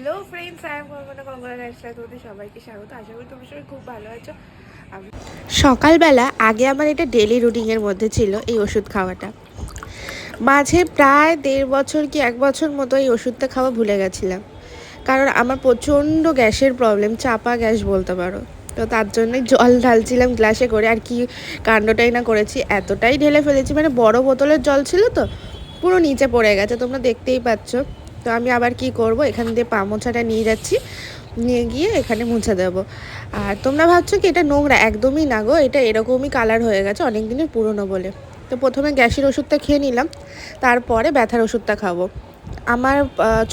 Hello friends, I am Kalpana Kangana lifestyle তোমাদের সবাইকে স্বাগত। আশা করি তোমরা সবাই খুব ভালো আছো। সকালবেলা আগে আমার এটা ডেলি রুটিনের মধ্যে ছিল এই ওষুধ খাওয়াটা। মাঝে প্রায় 1.5 বছর কি 1 বছর মতো এই ওষুধটা খাওয়া ভুলে গেছিলাম, কারণ আমার প্রচণ্ড গ্যাসের প্রবলেম, চাপা গ্যাস বলতে পারো। তো তার জন্যই জল ঢালছিলাম গ্লাসে করে, আর কি কাণ্ডটাই না করেছি, এতটাই ঢেলে ফেলেছি, মানে বড় বোতলের জল ছিল তো পুরো নিচে পড়ে গেছে, তোমরা দেখতেই পাচ্ছ। তো আমি আবার কি করব, এখান দিয়ে পা মোছাটা নিয়ে যাচ্ছি, নিয়ে গিয়ে এখানে মুছে দেবো। আর তোমরা ভাবছো কি এটা নোংরা, একদমই না গো, এটা এরকমই কালার হয়ে গেছে অনেক দিনের পুরনো বলে। তো প্রথমে গ্যাসের ওষুধটা খেয়ে নিলাম, তারপরে ব্যথার ওষুধটা খাবো। আমার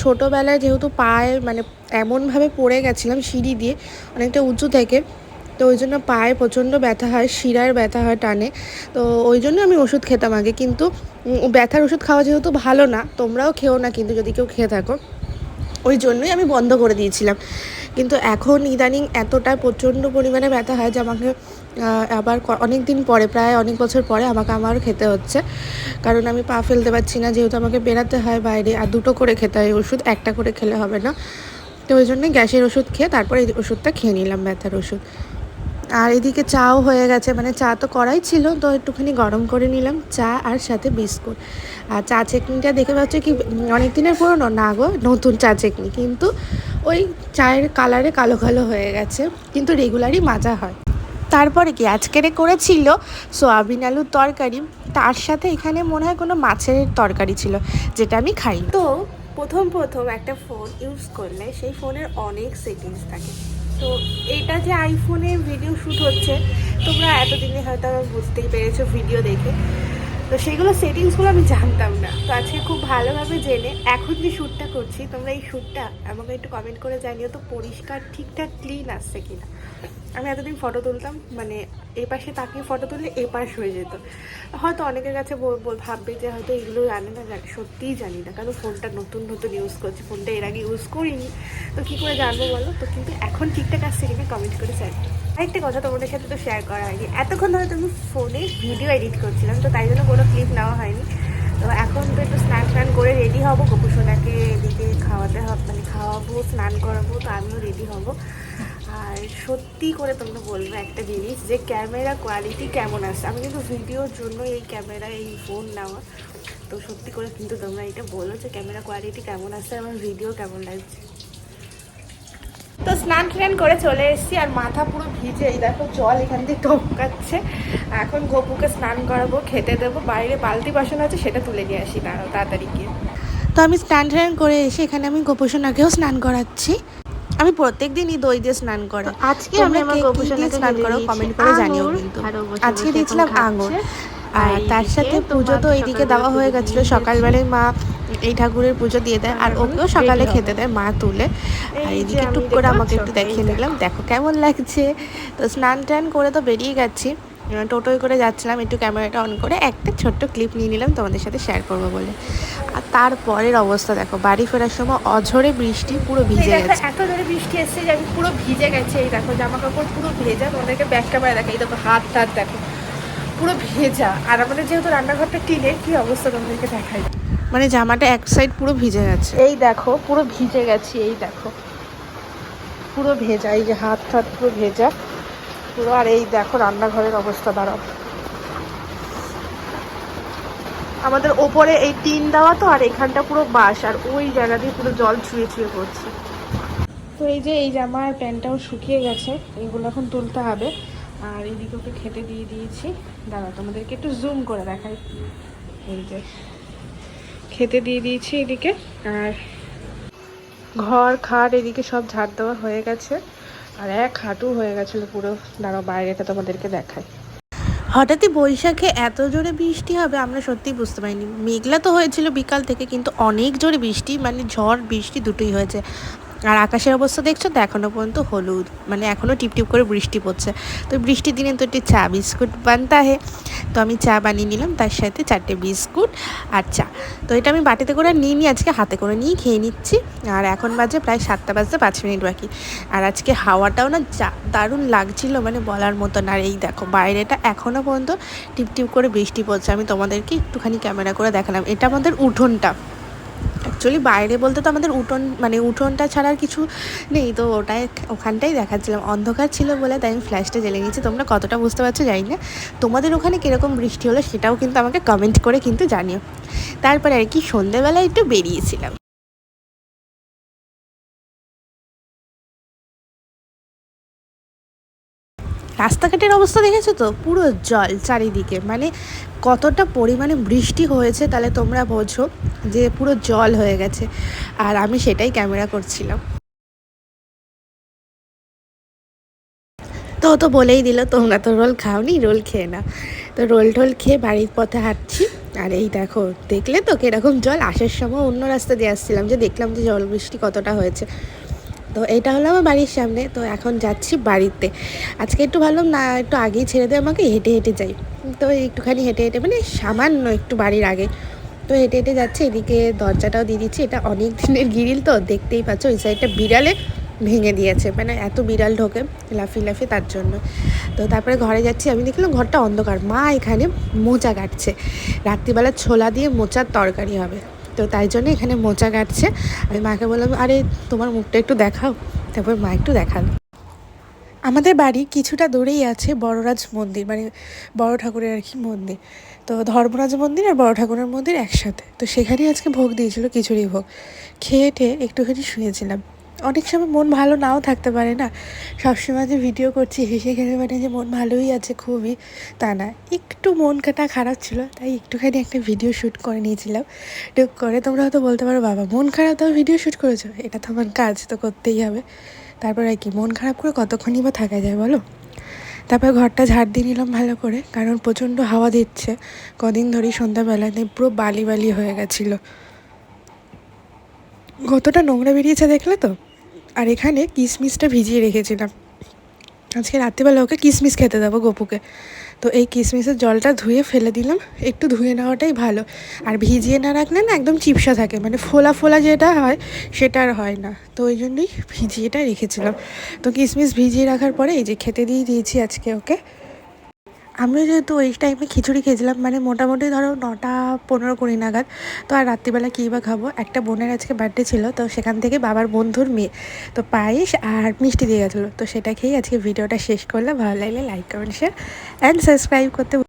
ছোটোবেলায় যেহেতু পায়ে মানে এমনভাবে পড়ে গেছিলাম সিঁড়ি দিয়ে অনেকটা উঁচু থেকে, তো ওই জন্য পায়ে প্রচণ্ড ব্যথা হয়, শিরায় ব্যথা হয় টানে। তো ওই জন্য আমি ওষুধ খেতাম আগে, কিন্তু ব্যথার ওষুধ খাওয়া যেহেতু ভালো না, তোমরাও খেও না কিন্তু যদি কেউ খেয়ে থাকো, ওই জন্যই আমি বন্ধ করে দিয়েছিলাম। কিন্তু এখন ইদানিং এতটা প্রচণ্ড পরিমাণে ব্যথা হয় যে আমাকে আবার অনেক দিন পরে, প্রায় অনেক বছর পরে আমাকে আমার খেতে হচ্ছে, কারণ আমি পা ফেলতে পারছি না, যেহেতু আমাকে বেরাতে হয় বাইরে, আর 2টো করে খেতে হয় ওষুধ, একটা করে খেলে হবে না। তো ওই জন্যই গ্যাসের ওষুধ খেয়ে তারপরে এই ওষুধটা খেয়ে নিলাম, ব্যথার ওষুধ। আর এদিকে চাও হয়ে গেছে, মানে চা তো করাই ছিল, তো একটুখানি গরম করে নিলাম চা, আর সাথে বিস্কুট। আর চা চেকনিটা দেখে পাচ্ছ কি অনেক দিনের পুরনো না গো, নতুন চা চেকনি, কিন্তু ওই চায়ের কালারে কালো কালো হয়ে গেছে, কিন্তু রেগুলারই মাজা হয়। তারপরে কি আজকেরে করেছিল সোয়াবিন আলুর তরকারি, তার সাথে এখানে মনে হয় কোনো মাছের তরকারি ছিল, যেটা আমি খাই না। তো প্রথম একটা ফোন ইউজ করলে সেই ফোনের অনেক সেটিংস থাকে। তো এটা যে আইফোনের ভিডিও শ্যুট হচ্ছে, তোমরা এতদিনে হয়তো বুঝতেই পেরেছো ভিডিও দেখে, তো সেইগুলো সেটিংসগুলো আমি জানতাম না। তো আজকে খুব ভালোভাবে জেনে এখন যে শ্যুটটা করছি, তোমরা এই শ্যুটটা আমাকে একটু কমেন্ট করে জানিও তো পরিষ্কার ঠিকঠাক ক্লিন আসছে কিনা। আমি এতদিন ফটো তুলতাম, মানে এই পাশে তাকিয়ে ফটো তুললে এ পাশ হয়ে যেত। হয়তো অনেকের কাছে ভাববে যে হয়তো এগুলো জানে না, সত্যিই জানি না, কারণ ফোনটা নতুন ইউজ করছি, ফোনটা এর আগে ইউজ করিনি, তো কী করে জানবো বলো। তো কিন্তু এখন ঠিকঠাক আসছে কিনা কমেন্ট করে চাই। আরেকটা কথা তোমাদের সাথে তো শেয়ার করা হয়নি, এতক্ষণ ধরে তুমি ফোনে ভিডিও এডিট করছিলাম, তো তাই জন্য কোনো ক্লিপ নেওয়া হয়নি। তো এখন তো একটু স্নান করে রেডি হবো, গোপুসোনাকে এদিকে খাওয়াতে হবে, মানে খাওয়াবো, স্নান করাবো, তো আমিও রেডি হব। আর সত্যি করে তোমরা বলবো একটা জিনিস, যে ক্যামেরা কোয়ালিটি কেমন আসছে। আমি কিন্তু ভিডিওর জন্য এই ক্যামেরা, এই ফোন নেওয়া, তো সত্যি করে কিন্তু তোমরা এটা বলো যে ক্যামেরা কোয়ালিটি কেমন আসছে, আমার ভিডিও কেমন লাগছে। তো স্নান করে চলে এসেছি, আর মাথা পুরো ভিজে, এই দেখো জল এখান দিয়ে টপকাচ্ছে। এখন গপুকে স্নান করাবো, খেতে দেবো, বাইরে বালতি বাসন আছে সেটা তুলে নিয়ে আসি না তাড়াতাড়ি গিয়ে। তো আমি স্নান করে এসে এখানে আমি গোপুসোনাকেও স্নান করাচ্ছি। আমি প্রত্যেক দিনই দই দিয়ে স্নান করি। আজকে আমি আমার গোপুসোনাকে স্নান করো কমেন্ট করে জানিও কিন্তু। আজকে দিয়েছিলাম আঙুর, আর তার সাথে পুজো তো এইদিকে দেওয়া হয়ে গেছিলো। সকালবেলায় মা এই ঠাকুরের পুজো দিয়ে দেয়, আর ওকেও সকালে খেতে দেয় মা তুলে। আর এইদিকে টুক করে আমাকে একটু দেখিয়ে নিলাম, দেখো কেমন লাগছে। তো স্নান করে তো বেরিয়ে গেছি, টোটোয় করে যাচ্ছিলাম, একটু ক্যামেরাটা অন করে একটা ছোট্ট ক্লিপ নিয়ে নিলাম তোমাদের সাথে শেয়ার করবো বলে। আর তারপরের অবস্থা দেখো, বাড়ি ফেরার সময় অঝরে বৃষ্টি, পুরো ভিজে গেছে, এত জোরে বৃষ্টি এসছে যে আমি পুরো ভিজে গেছে। এই দেখো জামা কাপড় পুরো ভেজা, তোমাদেরকে ব্যাক ক্যামেরা দেখো, এই দেখো হাত দেখো পুরো ভেজা। আর আমাদের যেহেতু রান্নাঘরটা টিনের, কি অবস্থা তোমাদেরকে দেখাই, মানে জামাটা এক সাইড পুরো ভিজে গেছে, এই দেখো পুরো ভিজে গেছি, এই দেখো পুরো ভেজা, এই যে হাত পুরো ভেজা পুরো। আর এই দেখো রান্নাঘরের অবস্থা দাঁড়াও, আমাদের ওপরে এই টিন দেওয়া তো, আর এখানটা পুরো বাঁশ, আর ওই জায়গা দিয়ে পুরো জল ছুঁয়ে পড়ছে। তো এই যে এই জামা আর প্যান্টটাও শুকিয়ে গেছে, এইগুলো এখন তুলতে হবে। আর এইদিকে ওকে খেতে দিয়ে দিয়েছি, দাঁড়াও তোমাদেরকে একটু জুম করে দেখাই। এই যে খেতে দিয়ে দিয়েছি এদিকে, আর ঘর খাট এদিকে সব ঝাড় দেওয়া হয়ে গেছে, আর এক হাঁটু হয়ে গেছিলো পুরো। দাঁড়াও বাইরেটা তোমাদেরকে দেখাই। হঠাৎই বৈশাখে এত জোরে বৃষ্টি হবে আমরা সত্যিই বুঝতে পারিনি। মেঘলা তো হয়েছিল বিকাল থেকে, কিন্তু অনেক জোরে বৃষ্টি, মানে ঝড় বৃষ্টি দুটোই হয়েছে। আর আকাশের অবস্থা দেখছো তো, এখনও পর্যন্ত হলুদ, মানে এখনও টিপটিপ করে বৃষ্টি পড়ছে। তো বৃষ্টির দিনে তো একটু চা বিস্কুট বানতে হয়, তো আমি চা বানিয়ে নিলাম, তার সাথে 4টে বিস্কুট আর চা। তো এটা আমি বাটিতে করে নিয়ে আজকে হাতে করে নিয়ে খেয়ে নিচ্ছি। আর এখন বাজে প্রায় 7টা বাজতে 5 মিনিট বাকি। আর আজকে হাওয়াটাও না দারুণ লাগছিল, মানে বলার মতন। আর এই দেখো বাইরেটা এখনও পর্যন্ত টিপটিপ করে বৃষ্টি পড়ছে। আমি তোমাদেরকে একটুখানি ক্যামেরা করে দেখালাম, এটা আমাদের উঠোনটা। অ্যাকচুয়ালি বাইরে বলতে তো আমাদের উঠোন মানে উঠোনটা ছাড়া আর কিছু নেই, তো ওখানটাই দেখাচ্ছিলাম, অন্ধকার ছিল বলে তাই আমি ফ্ল্যাশটা জ্বেলে নিয়েছি। তোমরা কতটা বুঝতে পারছো জানি না, তোমাদের ওখানে কীরকম বৃষ্টি হলো সেটাও কিন্তু আমাকে কমেন্ট করে কিন্তু জানিও। তারপরে আর কি সন্ধেবেলায় একটু বেরিয়েছিলাম। রাস্তাঘাটের অবস্থা দেখেছো তো, পুরো জল চারিদিকে, মানে কতটা পরিমাণে বৃষ্টি হয়েছে তাহলে তোমরা বোঝো যে পুরো জল হয়ে গেছে। আর আমি সেটাই ক্যামেরা করছিলাম। তো তো বলেই দিল তোমরা তো রোল খাওনি, রোল খেয়ে না। তো রোল টোল খেয়ে বাড়ির পথে হাঁটছি। আর এই দেখো, দেখলে তো কীরকম জল, আসার সময় অন্য রাস্তা দিয়ে আসছিলাম, যে দেখলাম যে জল বৃষ্টি কতটা হয়েছে। তো এটা হলো আমার বাড়ির সামনে, তো এখন যাচ্ছি বাড়িতে। আজকে একটু ভাবলাম না, একটু আগেই ছেড়ে দেয় আমাকে, হেঁটে হেঁটে যাই। তো একটুখানি হেঁটে হেঁটে মানে সামান্য একটু বাড়ির আগে, তো হেঁটে হেঁটে যাচ্ছে। এদিকে দরজাটাও দিয়ে দিচ্ছি, এটা অনেক দিনের গ্রিল তো দেখতেই পাচ্ছ, ওই সাইডটা বিড়ালে ভেঙে দিয়েছে, মানে এত বিড়াল ঢোকে লাফিয়ে লাফিয়ে, তার জন্য। তো তারপরে ঘরে যাচ্ছি, আমি দেখলাম ঘরটা অন্ধকার, মা এখানে মোচা কাটছে, রাত্রিবেলা ছোলা দিয়ে মোচার তরকারি হবে, তো তাই জন্য এখানে মোচা কাটছে। আমি মাকে বললাম, আরে তোমার মুখটা একটু দেখাও। তারপর মা একটু দেখালো। আমাদের বাড়ি কিছুটা দূরেই আছে বড়রাজ মন্দির, মানে বড় ঠাকুরের আর কি মন্দির। তো ধর্মরাজ মন্দির আর বড় ঠাকুরের মন্দির একসাথে, তো সেখানেই আজকে ভোগ দিয়েছিল, খিচুড়ি ভোগ। খেয়ে টেয়ে একটুখানি শুয়েছিলাম। অনেক সময় মন ভালো নাও থাকতে পারে না, সবসময় যে ভিডিও করছি হেসে খেলে মানে যে মন ভালোই আছে খুবই, তা না, একটু মন কাটা খারাপ ছিল, তাই একটুখানি একটা ভিডিও শ্যুট করে নিয়েছিলাম। টুক করে তোমরা হয়তো বলতে পারো, বাবা মন খারাপ তাও ভিডিও শ্যুট করেছো, এটা তো আমার কাজ, তো করতেই হবে। তারপর আর কি, মন খারাপ করে কতক্ষণই বা থাকা যায় বলো। তারপর ঘরটা ঝাড় দিয়ে নিলাম ভালো করে, কারণ প্রচণ্ড হাওয়া দিচ্ছে কদিন ধরেই, সন্ধ্যাবেলায় পুরো বালি বালি হয়ে গেছিলো, কতটা নোংরা বেরিয়েছে দেখলে তো। আর এখানে কিশমিশটা ভিজিয়ে রেখেছিলাম, আজকে রাত্রিবেলা ওকে কিশমিশ খেতে দেবো গপুকে। তো এই কিশমিশের জলটা ধুয়ে ফেলে দিলাম, একটু ধুয়ে নেওয়াটাই ভালো। আর ভিজিয়ে না রাখলে না একদম চিপসা থাকে, মানে ফোলা ফোলা যেটা হয় সেটা আর হয় না, তো ওই জন্যই ভিজিয়েটা রেখেছিলাম। তো কিশমিশ ভিজিয়ে রাখার পরে এই যে খেতে দিয়ে দিয়েছি আজকে ওকে। আমরা যেহেতু ওই টাইমে খিচুড়ি খেয়েছিলাম, মানে মোটামুটি ধরো 9:15-20 নাগাদ। তো আর রাত্রিবেলা কী বা খাবো, একটা বোনের আজকে বার্থডে ছিল, তো সেখান থেকে বাবার বন্ধুর মেয়ে, তো পায়েস আর মিষ্টি দিয়ে গেছিলো, তো সেটা খেয়েই আজকে ভিডিওটা শেষ করলে। ভালো লাগলে like comment share and subscribe করতে